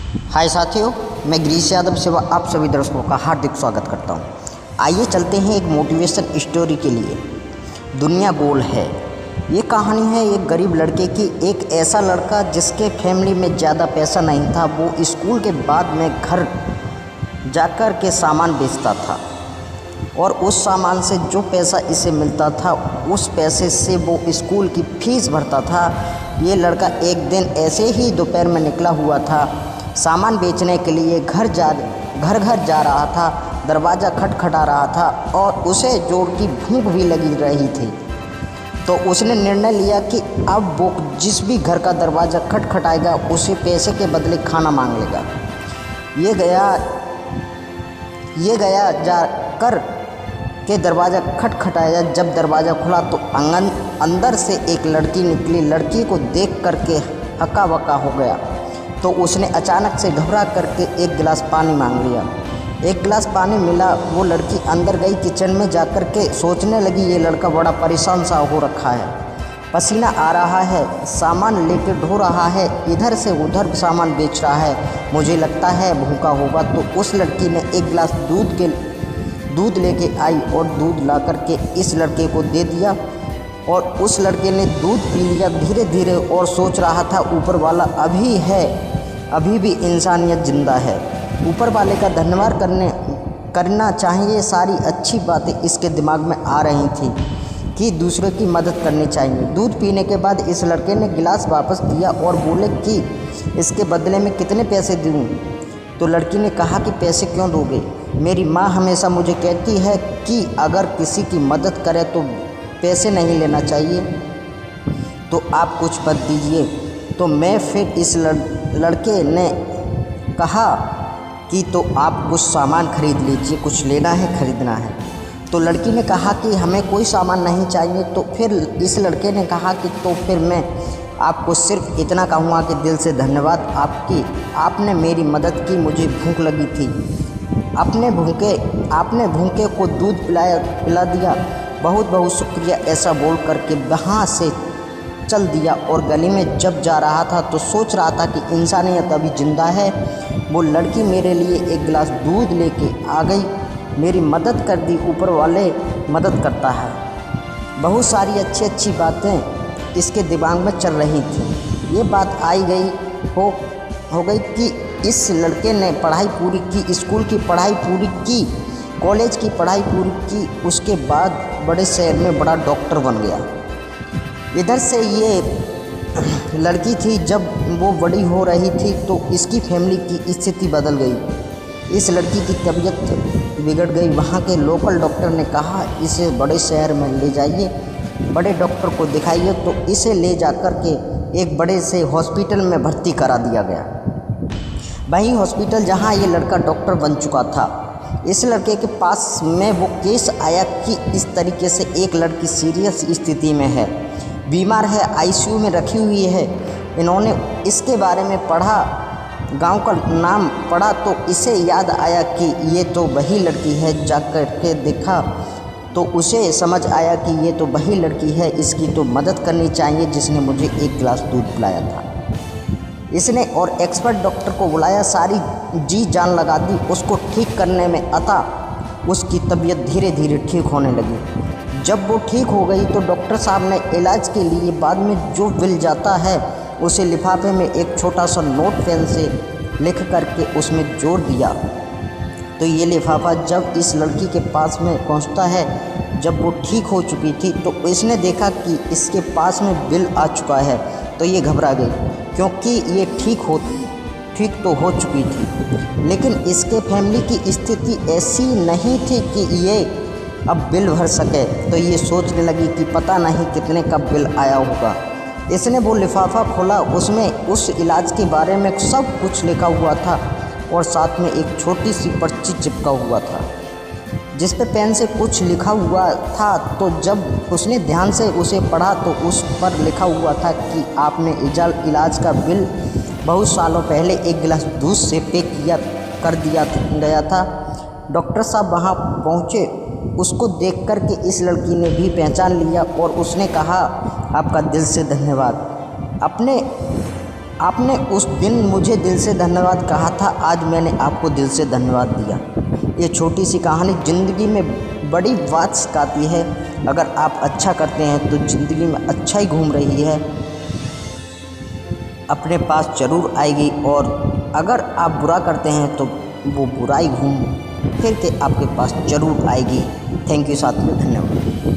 हाय साथियों, मैं गिरीश यादव सेवा आप सभी दर्शकों का हार्दिक स्वागत करता हूं। आइए चलते हैं एक मोटिवेशन स्टोरी के लिए। दुनिया गोल है। ये कहानी है एक गरीब लड़के की। एक ऐसा लड़का जिसके फैमिली में ज़्यादा पैसा नहीं था, वो स्कूल के बाद में घर जाकर के सामान बेचता था और उस सामान से जो पैसा इसे मिलता था उस पैसे से वो स्कूल की फीस भरता था। ये लड़का एक दिन ऐसे ही दोपहर में निकला हुआ था, सामान बेचने के लिए घर घर जा रहा था। दरवाज़ा खटखटा रहा था और उसे जोर की भूख भी लगी रही थी। तो उसने निर्णय लिया कि अब वो जिस भी घर का दरवाज़ा खटखटाएगा उसे पैसे के बदले खाना मांग लेगा। ये गया जाकर के दरवाज़ा खटखटाया। जब दरवाज़ा खुला तो अंदर से एक लड़की निकली। लड़की को देख करके हक्का बक्का हो गया। तो उसने अचानक से घबरा करके एक गिलास पानी मांग लिया। एक गिलास पानी मिला। वो लड़की अंदर गई, किचन में जाकर के सोचने लगी ये लड़का बड़ा परेशान सा हो रखा है, पसीना आ रहा है, सामान लेके ढो रहा है, इधर से उधर सामान बेच रहा है, मुझे लगता है भूखा होगा। तो उस लड़की ने एक गिलास दूध लेके आई और दूध ला करके इस लड़के को दे दिया और उस लड़के ने दूध पी लिया धीरे धीरे और सोच रहा था ऊपर वाला अभी भी इंसानियत जिंदा है, ऊपर वाले का धन्यवाद करना चाहिए। सारी अच्छी बातें इसके दिमाग में आ रही थी कि दूसरे की मदद करनी चाहिए। दूध पीने के बाद इस लड़के ने गिलास वापस दिया और बोले कि इसके बदले में कितने पैसे दूँ। तो लड़की ने कहा कि पैसे क्यों दोगे, मेरी माँ हमेशा मुझे कहती है कि अगर किसी की मदद करे तो पैसे नहीं लेना चाहिए, तो आप कुछ मत दीजिए। तो मैं फिर इस लड़के ने कहा कि तो आप कुछ सामान खरीद लीजिए, कुछ लेना है खरीदना है। तो लड़की ने कहा कि हमें कोई सामान नहीं चाहिए। तो फिर इस लड़के ने कहा कि तो फिर मैं आपको सिर्फ इतना कहूँगा कि दिल से धन्यवाद, आपने मेरी मदद की, मुझे भूख लगी थी, आपने भूखे को दूध पिला दिया, बहुत बहुत शुक्रिया। ऐसा बोल करके वहाँ से चल दिया और गली में जब जा रहा था तो सोच रहा था कि इंसानियत अभी ज़िंदा है। वो लड़की मेरे लिए एक गिलास दूध लेके आ गई, मेरी मदद कर दी, ऊपर वाले मदद करता है। बहुत सारी अच्छी बातें इसके दिमाग में चल रही थी। ये बात हो गई कि इस लड़के ने पढ़ाई पूरी की, स्कूल की पढ़ाई पूरी की, कॉलेज की पढ़ाई पूरी की, उसके बाद बड़े शहर में बड़ा डॉक्टर बन गया। इधर से ये लड़की थी, जब वो बड़ी हो रही थी तो इसकी फैमिली की स्थिति बदल गई। इस लड़की की तबीयत बिगड़ गई। वहाँ के लोकल डॉक्टर ने कहा इसे बड़े शहर में ले जाइए, बड़े डॉक्टर को दिखाइए। तो इसे ले जाकर के एक बड़े से हॉस्पिटल में भर्ती करा दिया गया। वही हॉस्पिटल जहाँ ये लड़का डॉक्टर बन चुका था। इस लड़के के पास में वो केस आया कि इस तरीके से एक लड़की सीरियस स्थिति में है, बीमार है, आईसीयू में रखी हुई है। इन्होंने इसके बारे में पढ़ा, गांव का नाम पढ़ा, तो इसे याद आया कि ये तो वही लड़की है। जाकर के देखा तो उसे समझ आया कि ये तो वही लड़की है, इसकी तो मदद करनी चाहिए जिसने मुझे एक गिलास दूध पिलाया था। इसने और एक्सपर्ट डॉक्टर को बुलाया, सारी जी जान लगा दी उसको ठीक करने में। अतः उसकी तबीयत धीरे धीरे ठीक होने लगी। जब वो ठीक हो गई तो डॉक्टर साहब ने इलाज के लिए बाद में जो बिल जाता है उसे लिफाफे में एक छोटा सा नोट पेन से लिख करके उसमें जोड़ दिया। तो ये लिफाफा जब इस लड़की के पास में पहुंचता है, जब वो ठीक हो चुकी थी, तो इसने देखा कि इसके पास में बिल आ चुका है। तो ये घबरा गई क्योंकि ये ठीक तो हो चुकी थी, लेकिन इसके फैमिली की स्थिति ऐसी नहीं थी कि ये अब बिल भर सके। तो ये सोचने लगी कि पता नहीं कितने का बिल आया होगा। इसने वो लिफाफा खोला, उसमें उस इलाज के बारे में सब कुछ लिखा हुआ था और साथ में एक छोटी सी पर्ची चिपका हुआ था जिस पे पेन से कुछ लिखा हुआ था। तो जब उसने ध्यान से उसे पढ़ा तो उस पर लिखा हुआ था कि आपने इलाज का बिल बहुत सालों पहले एक गिलास दूध से पे कर दिया गया था। डॉक्टर साहब वहाँ पहुँचे, उसको देख कर के इस लड़की ने भी पहचान लिया और उसने कहा आपका दिल से धन्यवाद। अपने आपने उस दिन मुझे दिल से धन्यवाद कहा था, आज मैंने आपको दिल से धन्यवाद दिया। ये छोटी सी कहानी ज़िंदगी में बड़ी बात सिखाती है। अगर आप अच्छा करते हैं तो ज़िंदगी में अच्छा ही घूम रही है, अपने पास ज़रूर आएगी, और अगर आप बुरा करते हैं तो वो बुराई घूम फिर के आपके पास ज़रूर आएगी। थैंक यू साथियों, धन्यवाद।